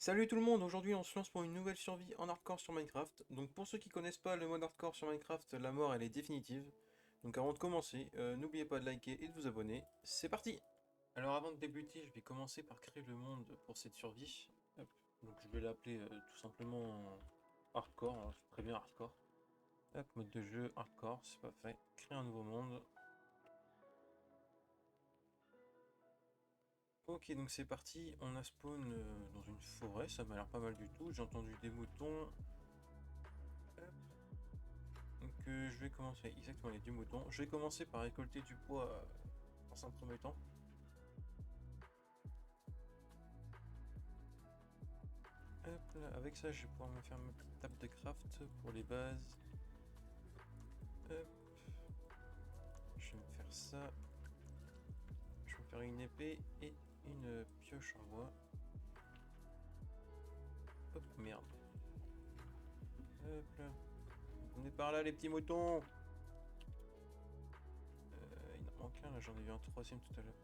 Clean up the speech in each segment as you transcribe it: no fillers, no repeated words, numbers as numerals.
Salut tout le monde, aujourd'hui on se lance pour une nouvelle survie en hardcore sur Minecraft. Donc pour ceux qui connaissent pas le mode hardcore sur Minecraft, la mort elle est définitive. Donc avant de commencer, n'oubliez pas de liker et de vous abonner. C'est parti! Alors avant de débuter, je vais commencer par créer le monde pour cette survie. Hop. Donc je vais l'appeler tout simplement hardcore, alors, c'est très bien hardcore. Hop, mode de jeu hardcore, c'est pas fait. Créer un nouveau monde. Ok, donc c'est parti, on a spawn dans une forêt, ça m'a l'air pas mal du tout. J'ai entendu des moutons. Donc je vais commencer, exactement, il y a du mouton. Je vais commencer par récolter du bois dans un premier temps. Hop là, avec ça je vais pouvoir me faire ma petite table de craft pour les bases. Hop, je vais me faire ça. Je vais me faire une épée et une pioche en bois. Hop, merde. Hop là. Venez par là les petits moutons. Il en manque un là, j'en ai vu un troisième tout à l'heure.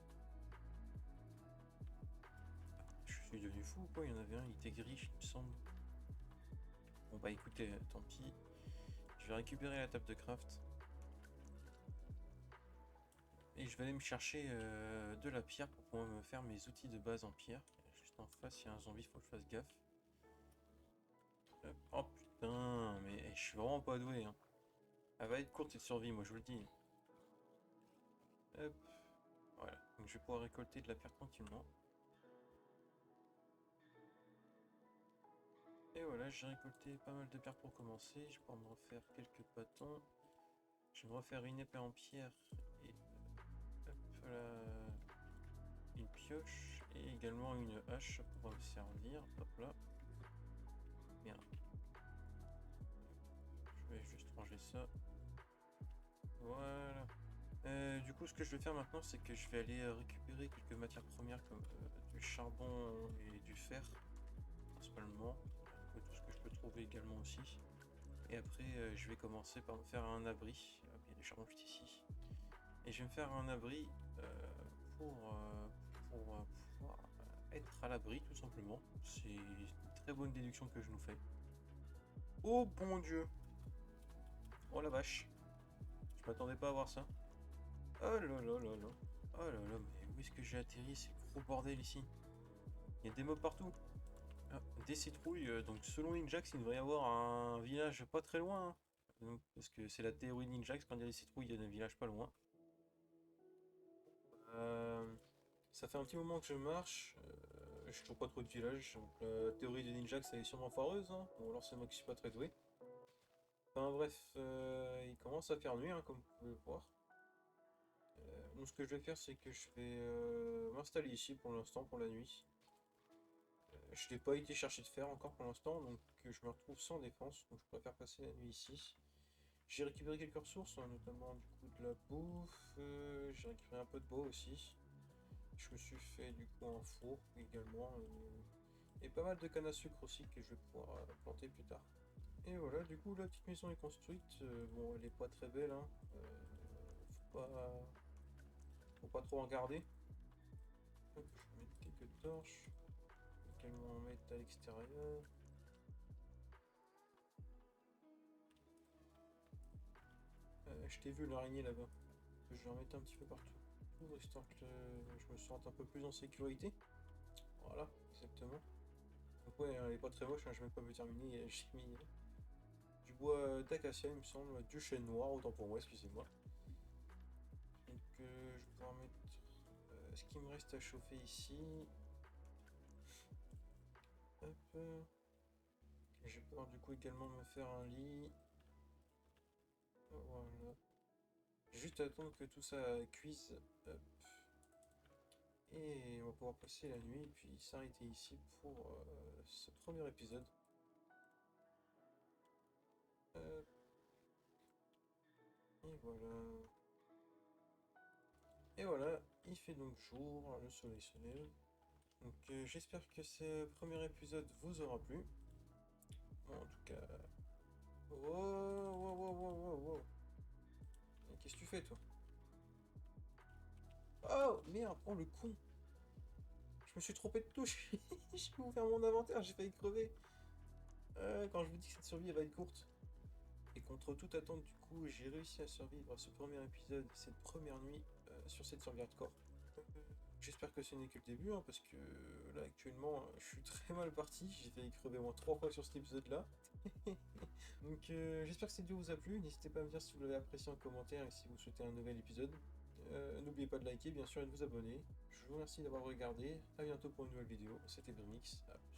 Je suis devenu fou ou quoi? Il y en avait un, il était gris il me semble. Bon bah écoutez, tant pis. Je vais récupérer la table de craft. Et je vais aller me chercher de la pierre pour pouvoir me faire mes outils de base en pierre. Juste en face, il y a un zombie, il faut que je fasse gaffe. Hop. Oh putain, mais je suis vraiment pas doué. Hein. Elle va être courte cette survie, moi je vous le dis. Hop. Voilà, donc je vais pouvoir récolter de la pierre tranquillement. Et voilà, j'ai récolté pas mal de pierre pour commencer. Je vais pouvoir me refaire quelques bâtons. Je vais me refaire une épée en pierre et hop là, une pioche et également une hache pour pouvoir me servir. Hop là. Merde. Je vais juste ranger ça. Voilà. Du coup, ce que je vais faire maintenant, c'est que je vais aller récupérer quelques matières premières comme du charbon et du fer, principalement. Tout ce que je peux trouver également aussi. Et après, je vais commencer par me faire un abri. Il y a du charbon juste ici. Et je vais me faire un abri pour pouvoir être à l'abri, tout simplement. C'est une très bonne déduction que je nous fais. Oh bon Dieu! Oh la vache! Je m'attendais pas à voir ça. Oh là là là là. Oh là là, mais où est-ce que j'ai atterri? C'est gros bordel ici. Il y a des mobs partout. Ah, des citrouilles, donc selon Ninjax, il devrait y avoir un village pas très loin. Hein. Donc, parce que c'est la théorie de Ninjax, quand il y a des citrouilles, il y a un village pas loin. Euh, Ça fait un petit moment que je marche, je trouve pas trop de village. Donc la théorie de Ninjax, elle est sûrement foireuse, hein. Ou alors c'est moi qui suis pas très doué. Enfin bref, il commence à faire nuit, hein, comme vous pouvez le voir. Donc ce que je vais faire, c'est que je vais m'installer ici pour l'instant, pour la nuit. Je n'ai pas été chercher de fer encore pour l'instant, donc je me retrouve sans défense, donc je préfère passer la nuit ici. J'ai récupéré quelques ressources, hein, notamment du coup de la bouffe, j'ai récupéré un peu de bois aussi. Je me suis fait du coup un four également, et pas mal de canne à sucre aussi que je vais pouvoir planter plus tard. Et voilà, du coup la petite maison est construite, bon elle est pas très belle, hein, faut pas trop regarder. Hop, je vais mettre quelques torches, également en mettre à l'extérieur. Je t'ai vu l'araignée là-bas. Je vais en mettre un petit peu partout. Histoire que je me sente un peu plus en sécurité. Voilà, exactement. Donc ouais, elle est pas très moche, hein, je vais même pas me terminer. J'ai mis du bois d'acacia, il me semble, du chêne noir, autant pour moi, excusez-moi. Donc je vais pouvoir mettre ce qui me reste à chauffer ici. Hop. Je vais pouvoir du coup également me faire un lit. Voilà. Juste attendre que tout ça cuise. Hop. Et on va pouvoir passer la nuit, puis s'arrêter ici pour ce premier épisode. Hop, et voilà. Et voilà, il fait donc jour, le soleil se lève. Donc j'espère que ce premier épisode vous aura plu. Bon, en tout cas... Wow, wow, wow, wow, wow, wow. Qu'est-ce que tu fais toi? Oh merde, oh le con! me suis trompé de touche. J'ai ouvert mon inventaire, j'ai failli crever. Quand je vous dis que cette survie elle va être courte. Et contre toute attente, du coup, j'ai réussi à survivre à ce premier épisode, cette première nuit sur cette survie hardcore. J'espère que ce n'est que le début, hein, parce que là actuellement je suis très mal parti, j'ai failli crever au moins 3 fois sur cet épisode là. Donc j'espère que cette vidéo vous a plu, n'hésitez pas à me dire si vous l'avez apprécié en commentaire et si vous souhaitez un nouvel épisode. N'oubliez pas de liker bien sûr et de vous abonner. Je vous remercie d'avoir regardé, à bientôt pour une nouvelle vidéo, c'était Brumix, à plus.